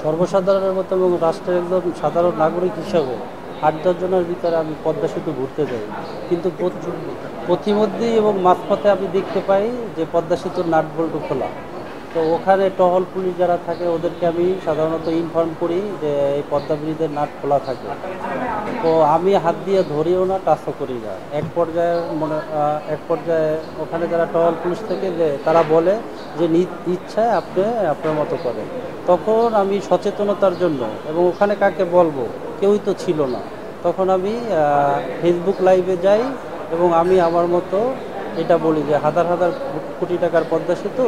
সর্বসাধারণের মতো এবং রাষ্ট্রের একজন সাধারণ নাগরিক হিসাবে ৮-১০ জনের ভিতরে আমি পদ্মা সেতু ঘুরতে যাই, কিন্তু পথিমধ্যেই এবং মাঝপথে আমি দেখতে পাই যে পদ্মা সেতুর নাট বল্টু খোলা। তো ওখানে টহল পুলিশ যারা থাকে ওদেরকে আমি সাধারণত ইনফর্ম করি যে এই পদ্মা ব্রিজের নাট খোলা থাকে। তো আমি হাত দিয়ে ধরিও না, টাচও করি না। এক পর্যায়ে ওখানে যারা টহল পুলিশ থেকে যে তারা বলে যে নিজ ইচ্ছায় আপনি আপনার মতো করেন। তখন আমি সচেতনতার জন্য এবং ওখানে কাকে বলবো কেউই তো ছিল না, তখন আমি ফেসবুক লাইভে যাই এবং আমি আমার মতো এটা বলি যে হাজার হাজার কোটি টাকার পদ্মা সেতু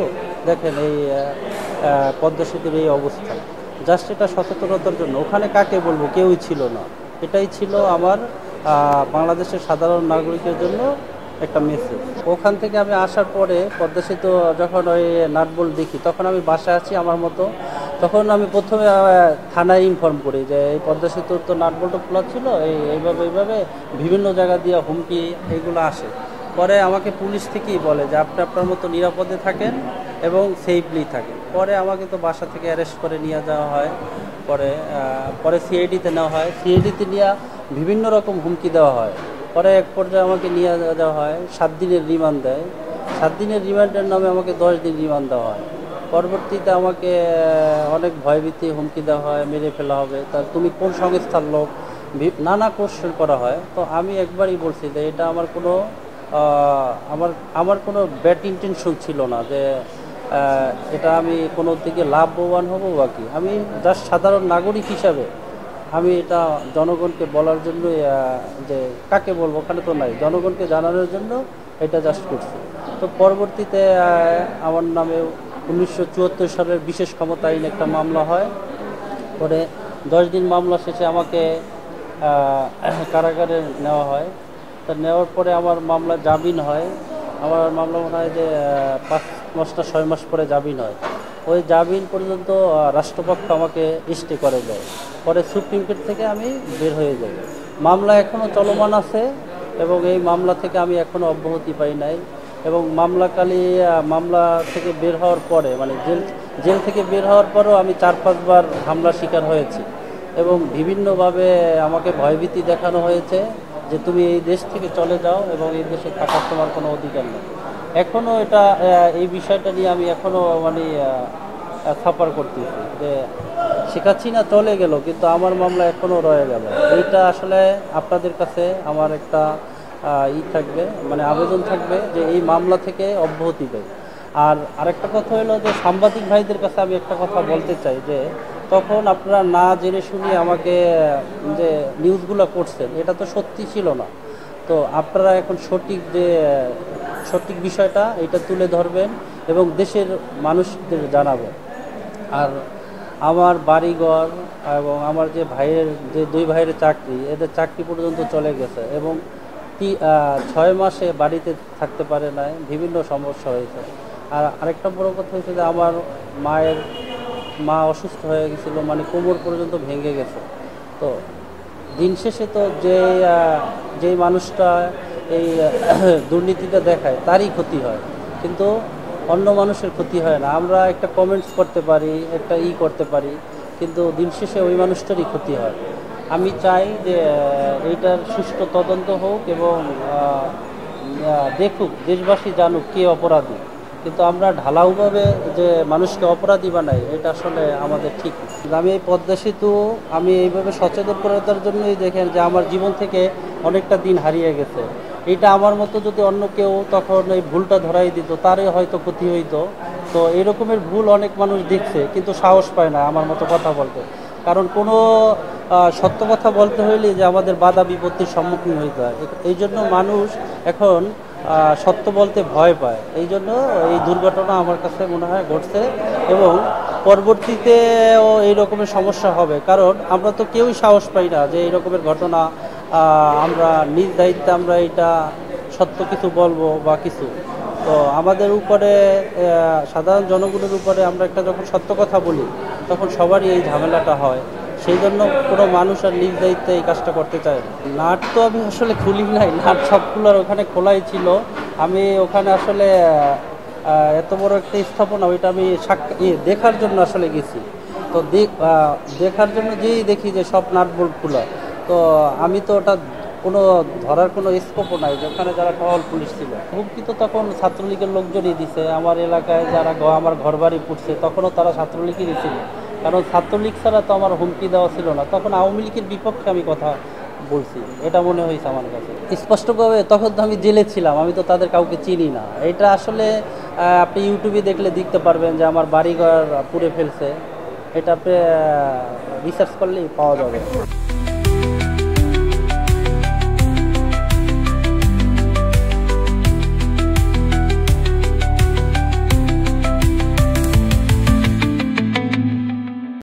দেখেন, এই পদ্মা সেতুর এই অবস্থা। জাস্ট এটা সচেতনতার জন্য। ওখানে কাকে বলবো কেউই ছিল না। এটাই ছিল আমার বাংলাদেশের সাধারণ নাগরিকের জন্য একটা মেসেজ। ওখান থেকে আমি আসার পরে পদ্মা সেতু যখন ওই নাটবোল্ট দেখি, তখন আমি বাসায় আছি আমার মতো। তখন আমি প্রথমে থানায় ইনফর্ম করি যে এই পদ্মা সেতুর তো নাটবোল্টও খোলা ছিল, এইভাবে বিভিন্ন জায়গা দিয়ে হুমকি এইগুলো আসে। পরে আমাকে পুলিশ থেকেই বলে যে আপনি আপনার মতো নিরাপদে থাকেন এবং সেফলি থাকেন। পরে আমাকে তো বাসা থেকে অ্যারেস্ট করে নিয়ে যাওয়া হয়। পরে সিআইডিতে নেওয়া হয়। সিআইডিতে নিয়ে বিভিন্ন রকম হুমকি দেওয়া হয়। পরে এক পর্যায়ে আমাকে নিয়ে যাওয়া হয়, 7 দিনের রিমান্ড দেয়। 7 দিনের রিমান্ডের নামে আমাকে 10 দিন রিমান্ড দেওয়া হয়। পরবর্তীতে আমাকে অনেক ভয়ভীতি হুমকি দেওয়া হয়, মেরে ফেলা হবে, তা তুমি কোন সংস্থার লোক, নানা কোশ্চেন করা হয়। তো আমি একবারই বলছি যে এটা আমার কোনো ব্যাড ইন্টেনশন ছিল না, যে এটা আমি কোনো দিকে লাভবান হব বা কি। আমি জাস্ট সাধারণ নাগরিক হিসাবে আমি এটা জনগণকে বলার জন্য, যে কাকে বলবো ওখানে তো নাই, জনগণকে জানানোর জন্য এটা জাস্ট করছি। তো পরবর্তীতে আমার নামে 1974 সালের বিশেষ ক্ষমতা আইন একটা মামলা হয়। পরে 10 দিন মামলা শেষে আমাকে কারাগারে নেওয়া হয়। তা নেওয়ার পরে আমার মামলা জামিন হয়। আমার মামলা মনে হয় যে 5 মাস না 6 মাস পরে জামিন হয়। ওই জামিন পর্যন্ত রাষ্ট্রপক্ষ আমাকে স্টে করে দেয়। পরে সুপ্রিম কোর্ট থেকে আমি বের হয়ে যাই। মামলা এখনও চলমান আছে এবং এই মামলা থেকে আমি এখনও অব্যাহতি পাই নাই। এবং মামলা থেকে বের হওয়ার পরে, মানে জেল থেকে বের হওয়ার পরেও আমি 4-5 বার হামলার শিকার হয়েছি এবং বিভিন্নভাবে আমাকে ভয়ভীতি দেখানো হয়েছে যে তুমি এই দেশ থেকে চলে যাও এবং এই দেশে থাকার তোমার কোনো অধিকার নেই। এখনও এই বিষয়টা নিয়ে আমি এখনও সাফার করতেছি যে শেখ হাসিনা চলে গেল কিন্তু আমার মামলা এখনও রয়ে গেল। এইটা আসলে আপনাদের কাছে আমার একটা থাকবে, মানে আবেদন থাকবে যে এই মামলা থেকে অব্যাহতি দেয়। আর আরেকটা কথা হলো যে সাংবাদিক ভাইদের কাছে আমি একটা কথা বলতে চাই যে তখন আপনারা না জেনে শুনে আমাকে যে নিউজগুলো করছেন, এটা তো সত্যি ছিল না। তো আপনারা এখন সঠিক বিষয়টা এটা তুলে ধরবেন এবং দেশের মানুষদের জানাবেন। আর আমার বাড়িঘর এবং আমার যে 2 ভাইয়ের চাকরি, এদের চাকরি পর্যন্ত চলে গেছে এবং 6 মাসে বাড়িতে থাকতে পারে নাই, বিভিন্ন সমস্যা হয়েছে। আর আরেকটা বড় কথা হয়েছে যে আমার মা অসুস্থ হয়ে গেছিলো, মানে কোমর পর্যন্ত ভেঙে গেছে। তো দিন শেষে তো যেই মানুষটা এই দুর্নীতিটা দেখায় তারই ক্ষতি হয়, কিন্তু অন্য মানুষের ক্ষতি হয় না। আমরা একটা কমেন্টস করতে পারি, একটা করতে পারি, কিন্তু দিন শেষে ওই মানুষটারই ক্ষতি হয়। আমি চাই যে এইটার সুষ্ঠু তদন্ত হোক এবং দেখুক, দেশবাসী জানুক কে অপরাধী। কিন্তু আমরা ঢালাওভাবে যে মানুষকে অপরাধী বানাই, এটা আসলে আমাদের ঠিক না। আমি এই পদ্মা সেতু আমি এইভাবে সচেতন করার জন্যই দেখেন যে আমার জীবন থেকে অনেকটা দিন হারিয়ে গেছে। এটা আমার মতো যদি অন্য কেউ তখন এই ভুলটা ধরাই দিত, তারই হয়তো ক্ষতি হইতো। তো এরকমের ভুল অনেক মানুষ দেখছে কিন্তু সাহস পায় না আমার মতো কথা বলতে, কারণ কোনো সত্য কথা বলতে হইলে যে আমাদের বাধা বিপত্তির সম্মুখীন হইতে হয়। এই জন্য মানুষ এখন সত্য বলতে ভয় পায়। এই জন্য এই দুর্ঘটনা আমার কাছে মনে হয় ঘটছে এবং পরবর্তীতেও এই রকমের সমস্যা হবে, কারণ আমরা তো কেউই সাহস পাই না যে এই রকমের ঘটনা আমরা নিজ দায়িত্বে আমরা এটা সত্য কিছু বলবো বা কিছু। তো আমাদের উপরে সাধারণ জনগণের উপরে আমরা একটা যখন সত্য কথা বলি তখন সবারই এই ঝামেলাটা হয়। সেই জন্য কোনো মানুষ আর নিজ দায়িত্বে এই কাজটা করতে চায় না। নাট তো আমি আসলে খুলি নাই, নাট সবগুলোর ওখানে খোলাই ছিল। আমি ওখানে আসলে এত বড় একটা স্থাপনা, ওইটা আমি দেখার জন্য আসলে গেছি। তো দেখার জন্য যেই দেখি যে সব নাট বোল্ট খোলা, তো আমি তো ওটা কোনো ধরার কোনো স্কোপও নাই যে ওখানে যারা টহল পুলিশ ছিল। হুমকি তো তখন ছাত্রলীগের লোকজনই দিছে, আমার এলাকায় যারা আমার ঘর বাড়ি পুড়ছে তখনও তারা ছাত্রলীগেরই ছিল, কারণ ছাত্রলীগ ছাড়া তো আমার হুমকি দেওয়া ছিল না, তখন আওয়ামী লীগের বিপক্ষে আমি কথা বলছি, এটা মনে হয়েছে আমার কাছে স্পষ্টভাবে। তখন তো আমি জেলে ছিলাম, আমি তো তাদের কাউকে চিনি না। এটা আসলে আপনি ইউটিউবে দেখলে দেখতে পারবেন যে আমার বাড়িঘর পুড়ে ফেলছে, এটা আপনি রিসার্চ করলেই পাওয়া যাবে।